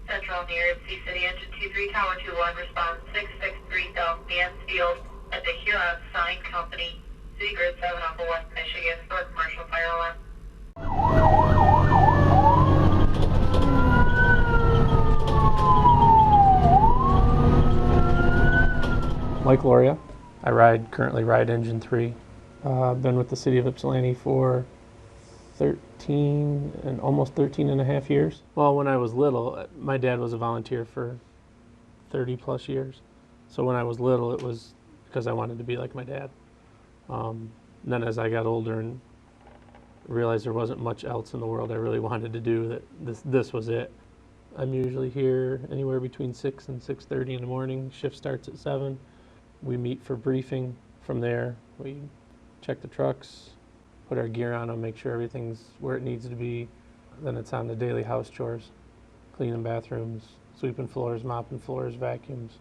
Central near Ypsilanti City, engine 23, Tower 21, response 663 South Mansfield at the Huron Sign Company, City Grid 7 off of West Michigan for a commercial fire alarm. Mike Loria. I currently ride engine 3. I've been with the city of Ypsilanti for almost 13 and a half years. Well, when I was little, my dad was a volunteer for 30 plus years. So when I was little, it was because I wanted to be like my dad. Then as I got older and realized there wasn't much else in the world I really wanted to do, that this was it. I'm usually here anywhere between 6 and 6:30 in the morning. Shift starts at 7. We meet for briefing. From there, we check the trucks, put our gear on them, make sure everything's where it needs to be. Then it's on the daily house chores, cleaning bathrooms, sweeping floors, mopping floors, vacuums.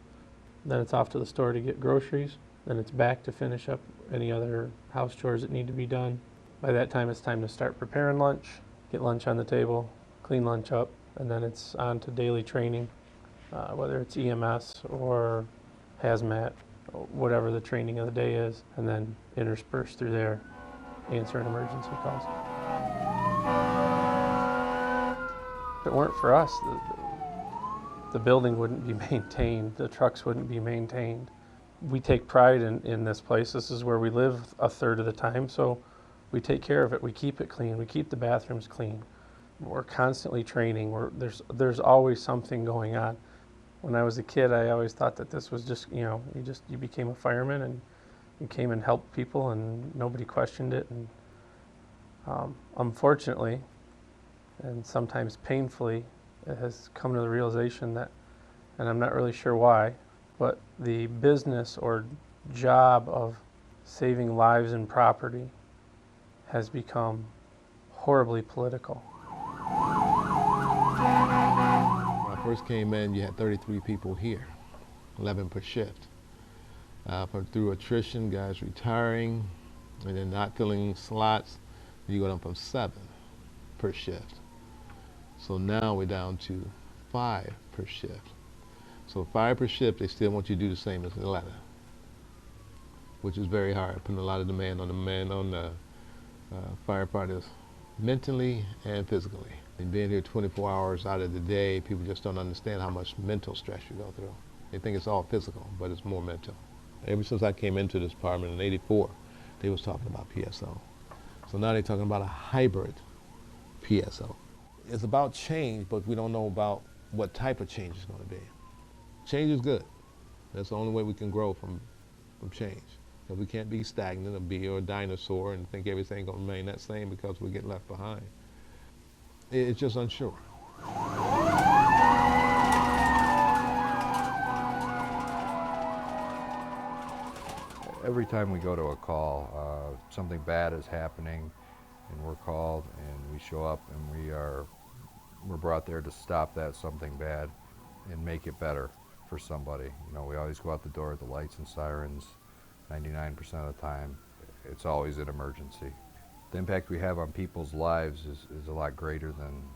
Then it's off to the store to get groceries. Then it's back to finish up any other house chores that need to be done. By that time, it's time to start preparing lunch, get lunch on the table, clean lunch up, and then it's on to daily training, whether it's EMS or hazmat, whatever the training of the day is, and then interspersed through there, answering emergency calls. If it weren't for us, the building wouldn't be maintained, the trucks wouldn't be maintained. We take pride in this place. This is where we live a third of the time, so we take care of it. We keep it clean. We keep the bathrooms clean. We're constantly training. There's always something going on. When I was a kid, I always thought that this was just, you became a fireman and you came and helped people and nobody questioned it. And unfortunately, and sometimes painfully, it has come to the realization that, and I'm not really sure why, but the business or job of saving lives and property has become horribly political. When I first came in, you had 33 people here, 11 per shift. Through attrition, guys retiring, and then not filling slots, you go down from 7 per shift. So now we're down to 5 per shift. So 5 per shift, they still want you to do the same as 11, which is very hard, putting a lot of demand on the firefighters, mentally and physically. And being here 24 hours out of the day, people just don't understand how much mental stress you go through. They think it's all physical, but it's more mental. Ever since I came into this department in '84, they was talking about PSO. So now they're talking about a hybrid PSO. It's about change, but we don't know about what type of change it's going to be. Change is good. That's the only way we can grow from change. But we can't be stagnant or a dinosaur and think everything's going to remain that same because we get left behind. It's just unsure. Every time we go to a call, something bad is happening, and we're called, and we show up, and we're brought there to stop that something bad and make it better for somebody. We always go out the door with the lights and sirens. 99% of the time, it's always an emergency. The impact we have on people's lives is a lot greater than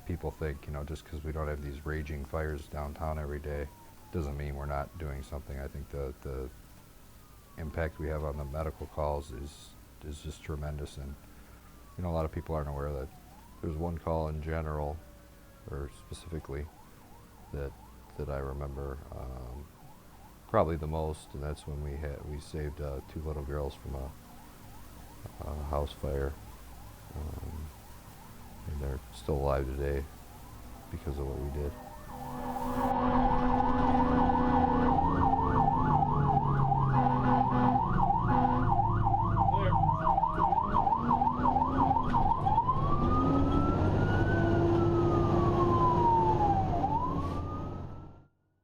people think. Just because we don't have these raging fires downtown every day doesn't mean we're not doing something. I think the impact we have on the medical calls is just tremendous, and a lot of people aren't aware that there's one call in general, or specifically, that I remember probably the most, and that's when we saved 2 little girls from a house fire, and they're still alive today because of what we did.